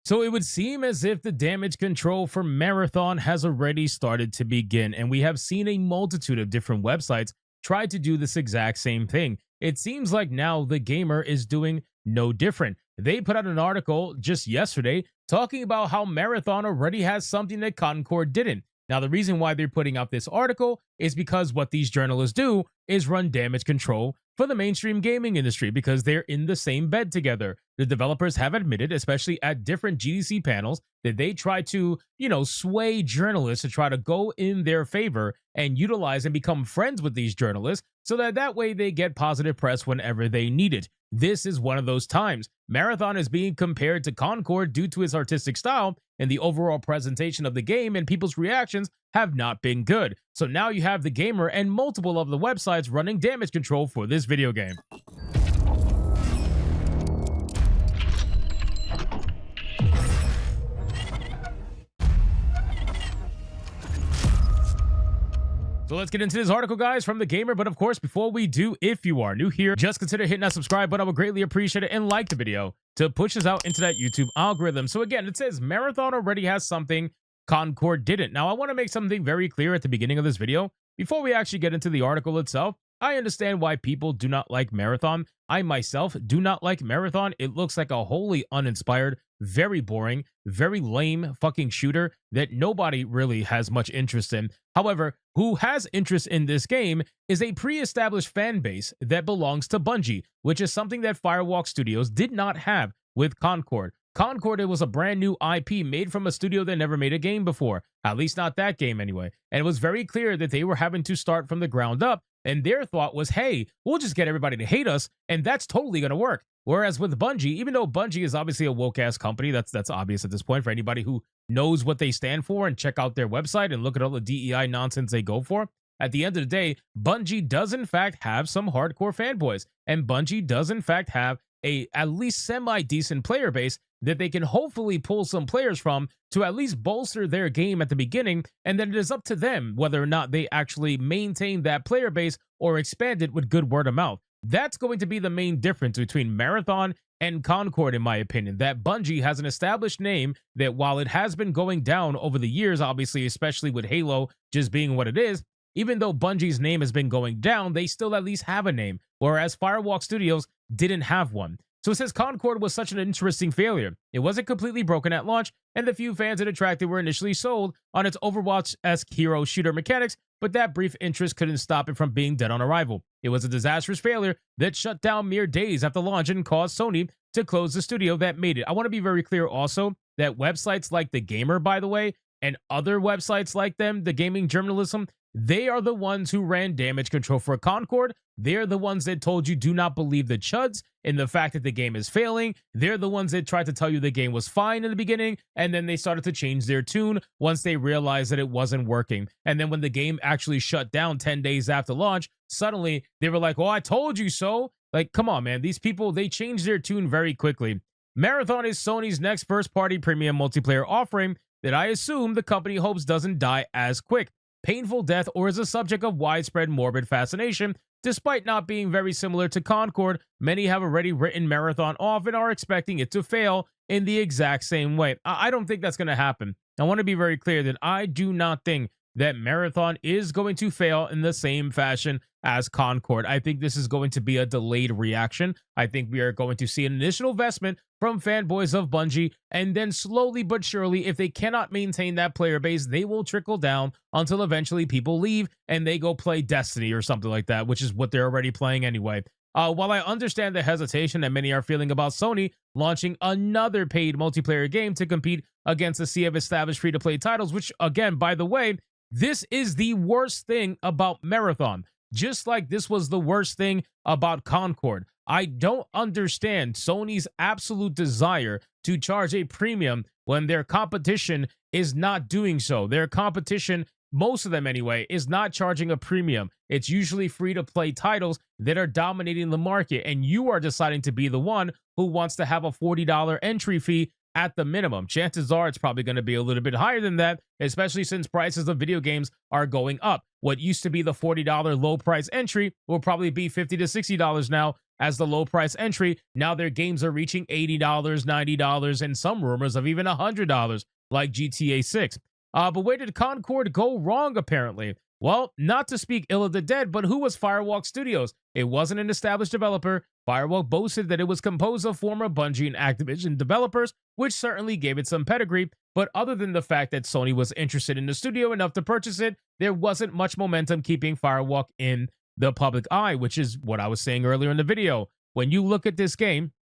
So it would seem as if the damage control for Marathon has already started to begin, and we have seen a multitude of different websites try to do this exact same thing. It seems like now the gamer is doing no different. They put out an article just yesterday talking about how Marathon already has something that Concord didn't. Now, the reason why they're putting out this article is because what these journalists do is run damage control for the mainstream gaming industry because they're in the same bed together. The developers have admitted, especially at different GDC panels, that they try to, sway journalists to try to go in their favor and utilize and become friends with these journalists so that way they get positive press whenever they need it. This is one of those times. Marathon is being compared to Concord due to its artistic style, and the overall presentation of the game and people's reactions have not been good. So now you have the gamer and multiple of the websites running damage control for this video game. So let's get into this article, guys, from the gamer. But of course, before we do, if you are new here, just consider hitting that subscribe button. I would greatly appreciate it, and like the video to push us out into that YouTube algorithm. So again, it says Marathon already has something Concord didn't. Now, I want to make something very clear at the beginning of this video. Before we actually get into the article itself, I understand why people do not like Marathon. I myself do not like Marathon. It looks like a wholly uninspired, very boring, very lame fucking shooter that nobody really has much interest in. However, who has interest in this game is a pre-established fan base that belongs to Bungie, which is something that Firewalk Studios did not have with Concord. Concord, it was a brand new IP made from a studio that never made a game before, at least not that game anyway. And it was very clear that they were having to start from the ground up. And their thought was, hey, we'll just get everybody to hate us, and that's totally going to work. Whereas with Bungie, even though Bungie is obviously a woke-ass company, that's obvious at this point for anybody who knows what they stand for and check out their website and look at all the DEI nonsense they go for. At the end of the day, Bungie does in fact have some hardcore fanboys, and Bungie does in fact have a at least semi-decent player base that they can hopefully pull some players from to at least bolster their game at the beginning, and then it is up to them whether or not they actually maintain that player base or expand it with good word of mouth. That's going to be the main difference between Marathon and Concord, in my opinion, that Bungie has an established name that while it has been going down over the years, obviously, especially with Halo just being what it is, even though Bungie's name has been going down, they still at least have a name, whereas Firewalk Studios didn't have one. So it says Concord was such an interesting failure. It wasn't completely broken at launch, and the few fans it attracted were initially sold on its Overwatch-esque hero shooter mechanics, but that brief interest couldn't stop it from being dead on arrival. It was a disastrous failure that shut down mere days after launch and caused Sony to close the studio that made it. I want to be very clear also that websites like The Gamer, by the way, and other websites like them, the gaming journalism, they are the ones who ran damage control for Concord. They're the ones that told you do not believe the chuds in the fact that the game is failing. They're the ones that tried to tell you the game was fine in the beginning, and then they started to change their tune once they realized that it wasn't working. And then when the game actually shut down 10 days after launch, suddenly they were like, oh, I told you so. Like, come on, man. These people, they changed their tune very quickly. Marathon is Sony's next first-party premium multiplayer offering that I assume the company hopes doesn't die as quick. Painful death, or is a subject of widespread morbid fascination. Despite not being very similar to Concord, many have already written Marathon off and are expecting it to fail in the exact same way. I don't think that's going to happen. I want to be very clear that I do not think that Marathon is going to fail in the same fashion as Concord. I think this is going to be a delayed reaction. I think we are going to see an initial investment from fanboys of Bungie, and then slowly but surely, if they cannot maintain that player base, they will trickle down until eventually people leave and they go play Destiny or something like that, which is what they're already playing anyway. While I understand the hesitation that many are feeling about Sony launching another paid multiplayer game to compete against a sea of established free-to-play titles, which, again, by the way, this is the worst thing about Marathon. Just like this was the worst thing about Concord. I don't understand Sony's absolute desire to charge a premium when their competition is not doing so. Their competition, most of them anyway, is not charging a premium. It's usually free-to-play titles that are dominating the market, and you are deciding to be the one who wants to have a $40 entry fee at the minimum. Chances are it's probably going to be a little bit higher than that, especially since prices of video games are going up. What used to be the $40 low price entry will probably be $50 to $60 now as the low price entry. Now their games are reaching $80, $90, and some rumors of even $100, like GTA 6. But where did Concord go wrong, apparently? Well, not to speak ill of the dead, but who was Firewalk Studios? It wasn't an established developer. Firewalk boasted that it was composed of former Bungie and Activision developers, which certainly gave it some pedigree, but other than the fact that Sony was interested in the studio enough to purchase it, there wasn't much momentum keeping Firewalk in the public eye, which is what I was saying earlier in the video. When you look at this game,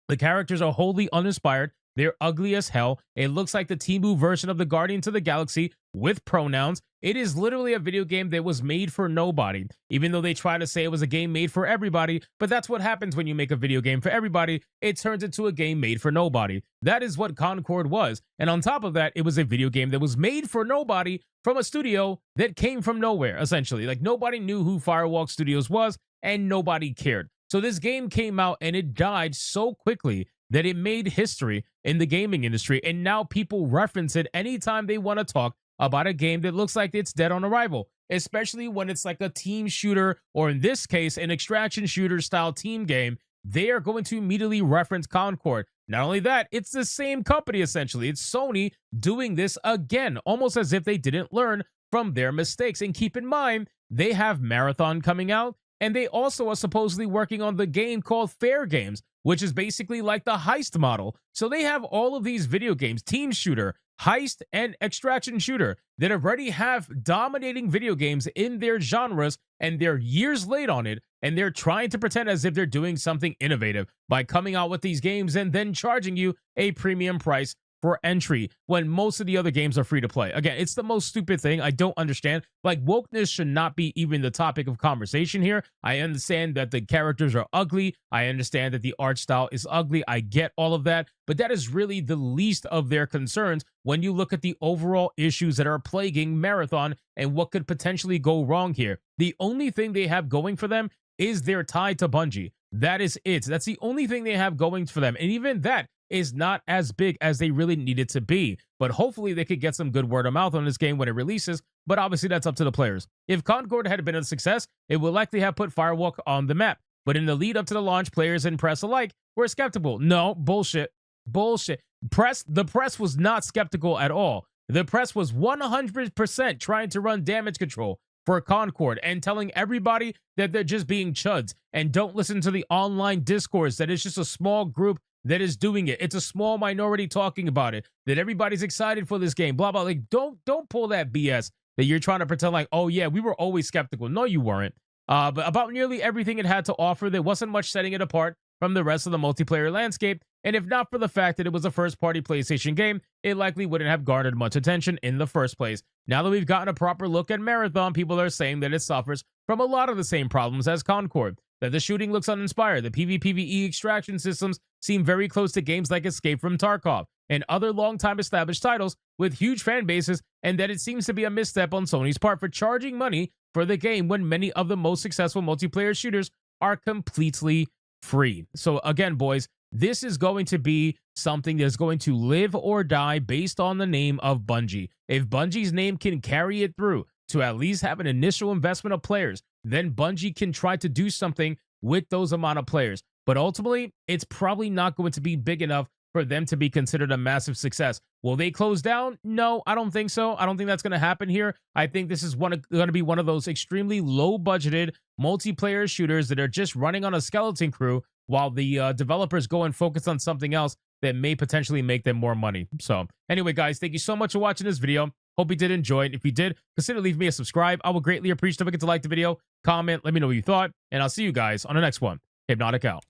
the characters are wholly uninspired. They're ugly as hell. It looks like the Temu version of the Guardians of the Galaxy with pronouns. It is literally a video game that was made for nobody, even though they try to say it was a game made for everybody. But that's what happens when you make a video game for everybody. It turns into a game made for nobody. That is what Concord was. And on top of that, it was a video game that was made for nobody from a studio that came from nowhere, essentially. Like, nobody knew who Firewalk Studios was, and nobody cared. So this game came out and it died so quickly that it made history in the gaming industry, and now people reference it anytime they want to talk about a game that looks like it's dead on arrival, especially when it's like a team shooter, or in this case, an extraction shooter style team game. They are going to immediately reference Concord. Not only that, it's the same company, essentially. It's Sony doing this again, almost as if they didn't learn from their mistakes. And keep in mind, they have Marathon coming out, and they also are supposedly working on the game called Fair Games, which is basically like the heist model. So they have all of these video games, team shooter, heist, and extraction shooter, that already have dominating video games in their genres, and they're years late on it, and they're trying to pretend as if they're doing something innovative by coming out with these games and then charging you a premium price for entry when most of the other games are free to play. Again, it's the most stupid thing. I don't understand. Like, wokeness should not be even the topic of conversation here. I understand that the characters are ugly. I understand that the art style is ugly. I get all of that, but that is really the least of their concerns when you look at the overall issues that are plaguing Marathon and what could potentially go wrong here. The only thing they have going for them is their tie to Bungie. That is it. That's the only thing they have going for them. And even that is not as big as they really need it to be. But hopefully they could get some good word of mouth on this game when it releases. But obviously that's up to the players. If Concord had been a success, it would likely have put Firewalk on the map. But in the lead up to the launch, players and press alike were skeptical. No, bullshit. Bullshit. The press was not skeptical at all. The press was 100% trying to run damage control for Concord and telling everybody that they're just being chuds and don't listen to the online discourse, that it's just a small group that is doing it. It's a small minority talking about it, that everybody's excited for this game, blah, blah. Like, don't pull that BS that you're trying to pretend like, oh yeah, we were always skeptical. No, you weren't. But about nearly everything it had to offer, there wasn't much setting it apart from the rest of the multiplayer landscape. And if not for the fact that it was a first-party PlayStation game, it likely wouldn't have garnered much attention in the first place. Now that we've gotten a proper look at Marathon, people are saying that it suffers from a lot of the same problems as Concord, that the shooting looks uninspired, the PvPvE extraction systems seem very close to games like Escape from Tarkov and other long-time established titles with huge fan bases, and that it seems to be a misstep on Sony's part for charging money for the game when many of the most successful multiplayer shooters are completely free. So again, boys, this is going to be something that's going to live or die based on the name of Bungie. If Bungie's name can carry it through to at least have an initial investment of players, then Bungie can try to do something with those amount of players. But ultimately, it's probably not going to be big enough for them to be considered a massive success. Will they close down? No, I don't think so. I don't think that's going to happen here. I think this is going to be one of those extremely low-budgeted multiplayer shooters that are just running on a skeleton crew while the developers go and focus on something else that may potentially make them more money. So anyway, guys, thank you so much for watching this video. Hope you did enjoy it. If you did, consider leaving me a subscribe. I will greatly appreciate it. Don't forget to like the video, comment, let me know what you thought, and I'll see you guys on the next one. Hypnotic out.